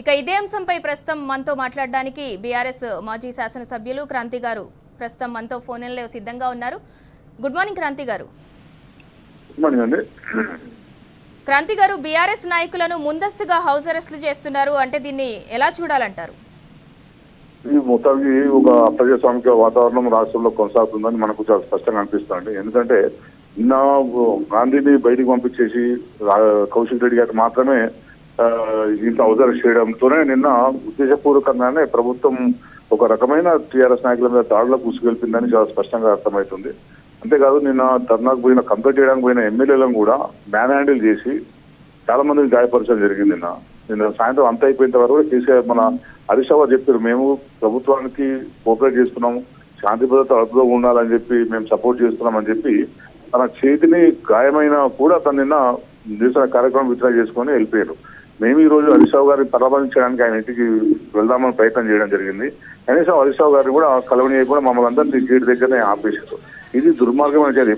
ఇక ఇదే అంశంపై ప్రస్తుతం మనతో మాట్లాడడానికి బీఆర్ఎస్ మాజీ శాసనసభ్యులు క్రాంతి గారు ప్రస్తుతం మనతో ఫోన్ లో సిద్ధంగా ఉన్నారు. గుడ్ మార్నింగ్ క్రాంతి గారు. గుడ్ మార్నింగ్ అండి. క్రాంతి గారు, బీఆర్ఎస్ నాయకులను ముందస్తుగా హౌస్ అరెస్టులు చేస్తున్నారు అంటే దీన్ని ఎలా చూడాలంటారు? ఈ మొత్తానికి ఒక అప్రజాస్వామిక వాతావరణం రాష్ట్రంలో కొనసాగుతుందని మనకు చాలా స్పష్టంగా అనిపిస్తుంది. ఎందుకంటే నిన్న గాంధీని బయటికి పంపించేసి కౌశిక్ రెడ్డి గారికి మాత్రమే ఇంత హౌస్ అరెస్ట్ చేయడంతోనే నిన్న ఉద్దేశపూర్వకంగానే ప్రభుత్వం ఒక రకమైన టీఆర్ఎస్ నాయకుల మీద దాడులకు ఉసుగెల్పిందని చాలా స్పష్టంగా అర్థమవుతుంది. అంతేకాదు నిన్న ధర్నాకు పోయిన కంప్లైంట్ చేయడానికి పోయిన ఎమ్మెల్యేలను కూడా మ్యాన్ హ్యాండిల్ చేసి చాలా మందిని గాయపరచడం జరిగింది. నిన్న సాయంత్రం అంత అయిపోయిన తర్వాత కూడా కేసీఆర్ మన హరీష్ రావు చెప్పారు, మేము ప్రభుత్వానికి కోఆపరేట్ చేస్తున్నాము, శాంతి భద్రత అదుపులో ఉండాలని చెప్పి మేము సపోర్ట్ చేస్తున్నామని చెప్పి తన చేతిని గాయమైన కూడా తను నిన్న నిరసన కార్యక్రమం విత్డ్రా చేసుకొని వెళ్ళిపోయారు. మేము ఈ రోజు హరీష్ రావు గారిని పరామర్శించడానికి ఆయన ఇంటికి వెళ్దామని ప్రయత్నం చేయడం జరిగింది. కనీసం హరీష్ రావు గారిని కూడా కలవనీయకుండా మమ్మల్ని అందరినీ గేట్ దగ్గరనే ఆపేశారు. ఇది దుర్మార్గమైన చర్య.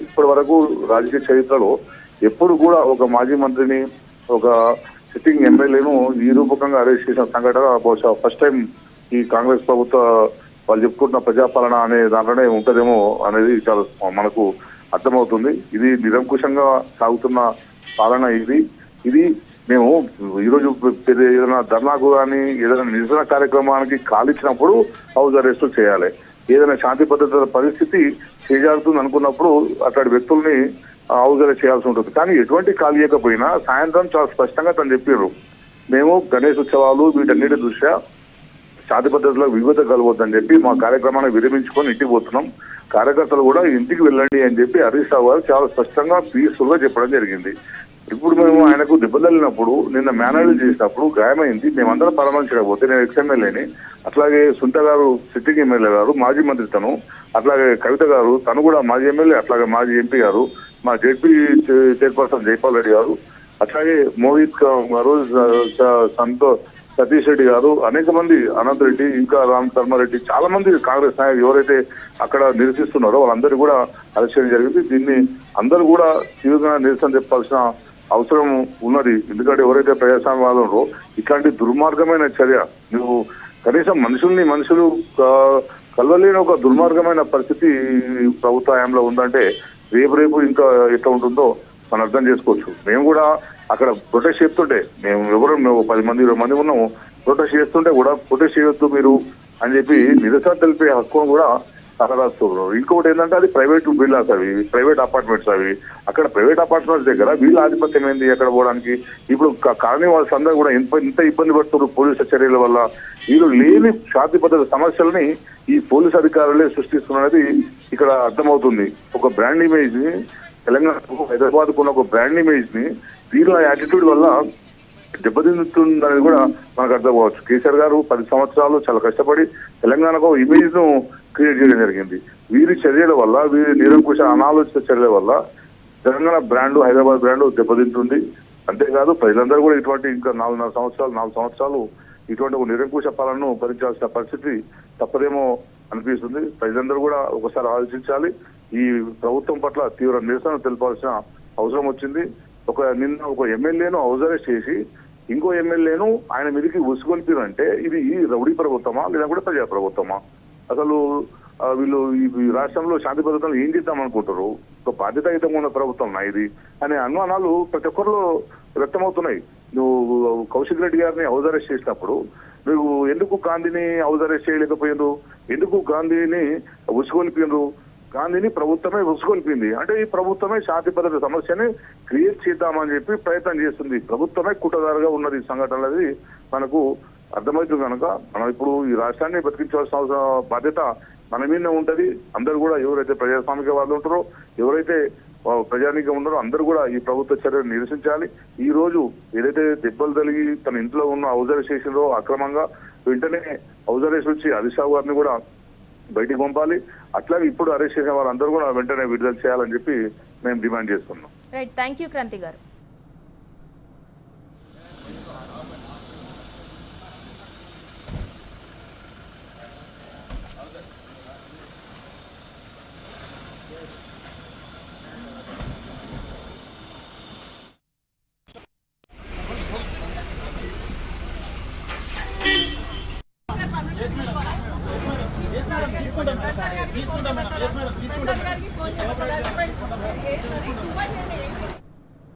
ఇప్పటి వరకు రాజకీయ చరిత్రలో ఎప్పుడు కూడా ఒక మాజీ మంత్రిని, ఒక సిట్టింగ్ ఎమ్మెల్యేను ఈ రూపకంగా అరెస్ట్ చేసిన సంఘటన బహుశా ఫస్ట్ టైం ఈ కాంగ్రెస్ ప్రభుత్వ వాళ్ళు చెప్పుకుంటున్న ప్రజాపాలన అనే దాంట్లోనే ఉంటదేమో అనేది చాలా మనకు అర్థమవుతుంది. ఇది నిరంకుశంగా సాగుతున్న పాలన. ఇది మేము ఈరోజు ఏదైనా ధర్నాకు కానీ ఏదైనా నిరసన కార్యక్రమానికి కాలిచ్చినప్పుడు హౌస్ అరెస్టు చేయాలి. ఏదైనా శాంతి భద్రతల పరిస్థితి చేజారుతుంది అనుకున్నప్పుడు అట్లాంటి వ్యక్తుల్ని హౌస్ అరెస్ట్ చేయాల్సి ఉంటుంది. కానీ ఎటువంటి కాల్ చేయకపోయినా సాయంత్రం చాలా స్పష్టంగా తను చెప్పారు, మేము గణేష్ ఉత్సవాలు వీటన్నిటి దృష్ట్యా శాంతి భద్రతలో వివిధ కలవద్దని చెప్పి మా కార్యక్రమాన్ని విరమించుకొని ఇంటికి పోతున్నాం, కార్యకర్తలు కూడా ఇంటికి వెళ్ళండి అని చెప్పి హరీష్ రావు గారు చాలా స్పష్టంగా పీస్ఫుల్ గా చెప్పడం జరిగింది. ఇప్పుడు మేము ఆయనకు దెబ్బతలినప్పుడు నిన్న మేనేజ్ చేసినప్పుడు గాయమైంది, మేమందరం పరామర్శించకపోతే నేను ఎక్స్ఎమ్మెల్యేని, అట్లాగే సుంట గారు సిట్టింగ్ ఎమ్మెల్యే గారు మాజీ మంత్రి తను, అట్లాగే కవిత గారు తను కూడా మాజీ ఎమ్మెల్యే, అట్లాగే మాజీ ఎంపీ గారు, మా జెడ్పీ చైర్పర్సన్ జైపాల్ రెడ్డి గారు, అట్లాగే మోహిత్ గారు, సతీష్ రెడ్డి గారు, అనేక మంది, అనంత్ రెడ్డి, ఇంకా రామ్ ధర్మారెడ్డి, చాలా మంది కాంగ్రెస్ నాయకులు ఎవరైతే అక్కడ నిరసిస్తున్నారో వాళ్ళందరూ కూడా అరెస్ట్ చేయడం జరిగింది. దీన్ని అందరూ కూడా తీవ్రంగా నిరసన చెప్పాల్సిన అవసరం ఉన్నది. ఎందుకంటే ఎవరైతే ప్రజాస్వామ్యవాదంలో ఇట్లాంటి దుర్మార్గమైన చర్య, నువ్వు కనీసం మనుషులు కలవలేని ఒక దుర్మార్గమైన పరిస్థితి ప్రభుత్వ హయాంలో ఉందంటే రేపు ఇంకా ఎట్లా ఉంటుందో మనం అర్థం చేసుకోవచ్చు. మేము కూడా అక్కడ ప్రొటెస్ట్ చేస్తుంటే మేము 10 మంది 20 మంది ఉన్నాము, ప్రొటెస్ట్ చేస్తుంటే కూడా ప్రొటెస్ట్ చేయొద్దు మీరు అని చెప్పి నిరసన తెలిపే హక్కును కూడా తగరాస్తున్నారు. ఇంకొకటి ఏంటంటే అది ప్రైవేట్ బిల్డర్స్, అవి ప్రైవేట్ అపార్ట్మెంట్స్, అవి అక్కడ ప్రైవేట్ అపార్ట్మెంట్స్ దగ్గర వీళ్ళ ఆధిపత్యం ఏంది ఎక్కడ పోవడానికి? ఇప్పుడు కాలనీ వాళ్ళ అందరూ కూడా ఇంత ఇబ్బంది పడుతున్నారు పోలీసుల చర్యల వల్ల. వీళ్ళు లేని శాంతి భద్రత సమస్యలని ఈ పోలీసు అధికారులే సృష్టిస్తున్నది ఇక్కడ అర్థమవుతుంది. ఒక బ్రాండ్ ఇమేజ్ ని తెలంగాణకు, హైదరాబాద్ కున్న ఒక బ్రాండ్ ఇమేజ్ ని వీళ్ళ యాటిట్యూడ్ వల్ల దెబ్బతింటుందనేది కూడా మనకు అర్థం కావచ్చు. కేసీఆర్ గారు 10 సంవత్సరాలు చాలా కష్టపడి తెలంగాణకు ఇమేజ్ ను క్రియేట్ చేయడం జరిగింది. వీరి చర్యల వల్ల, వీరి నిరంకుశ అనాలోచిత చర్యల వల్ల తెలంగాణ బ్రాండ్, హైదరాబాద్ బ్రాండ్ దెబ్బతింటుంది. అంతేకాదు ప్రజలందరూ కూడా ఇటువంటి ఇంకా 4 సంవత్సరాలు ఇటువంటి ఒక నిరంకుశ పాలనను భరించాల్సిన పరిస్థితి తప్పదేమో అనిపిస్తుంది. ప్రజలందరూ కూడా ఒకసారి ఆలోచించాలి. ఈ ప్రభుత్వం పట్ల తీవ్ర నిరసన తెలపాల్సిన అవసరం వచ్చింది. నిన్న ఒక ఎమ్మెల్యేను హౌస్ అరెస్ట్ చేసి ఇంకో ఎమ్మెల్యేను ఆయన మీదకి ఉసుగొల్పినంటే ఇది రౌడీ ప్రభుత్వమా లేదా కూడా ప్రజా ప్రభుత్వమా? అసలు వీళ్ళు ఈ రాష్ట్రంలో శాంతి భద్రతలు ఏం చేద్దాం అనుకుంటారు? ఒక బాధ్యతాయుతంగా ఉన్న ప్రభుత్వం ఇది అనే అనుమానాలు ప్రతి ఒక్కరిలో వ్యక్తమవుతున్నాయి. నువ్వు కౌశిక్ రెడ్డి గారిని హౌస్ అరెస్ట్ చేసినప్పుడు నువ్వు ఎందుకు గాంధీని హౌస్ అరెస్ట్ చేయలేకపోయిండ్రు? ఎందుకు గాంధీని ఉసుగొల్పిండ్రు? గాంధీని ప్రభుత్వమే ఉసుగొల్పింది అంటే ఈ ప్రభుత్వమే శాంతి భద్రత సమస్యని క్రియేట్ చేద్దామని చెప్పి ప్రయత్నం చేస్తుంది. ప్రభుత్వమే కుట్రదారుగా ఉన్నది ఈ సంఘటనలది మనకు అర్థమవుతుంది. కనుక మనం ఇప్పుడు ఈ రాష్ట్రాన్ని బతికించాల్సిన బాధ్యత మన మీదనే ఉంటది. అందరూ కూడా ఎవరైతే ప్రజాస్వామిక వాళ్ళు ఉంటారో, ఎవరైతే ప్రజానీకం ఉన్నారో అందరూ కూడా ఈ ప్రభుత్వ చర్యలు నిరసించాలి. ఈ రోజు ఏదైతే దెబ్బలు తగిలి తన ఇంట్లో ఉన్న హౌస్ అరెస్ట్ చేసిందో అక్రమంగా, వెంటనే హౌస్ అరెస్ట్ వచ్చి హరీష్ రావు గారిని కూడా బయటికి పంపాలి. అట్లాగే ఇప్పుడు అరెస్ట్ చేసిన వాళ్ళందరూ కూడా వెంటనే విడుదల చేయాలని చెప్పి మేము డిమాండ్ చేస్తున్నాం. రైట్, థ్యాంక్ యూ క్రాంతి గారు. తీసుకుంటాం మేడం. తీసుకుంటాం మేడం.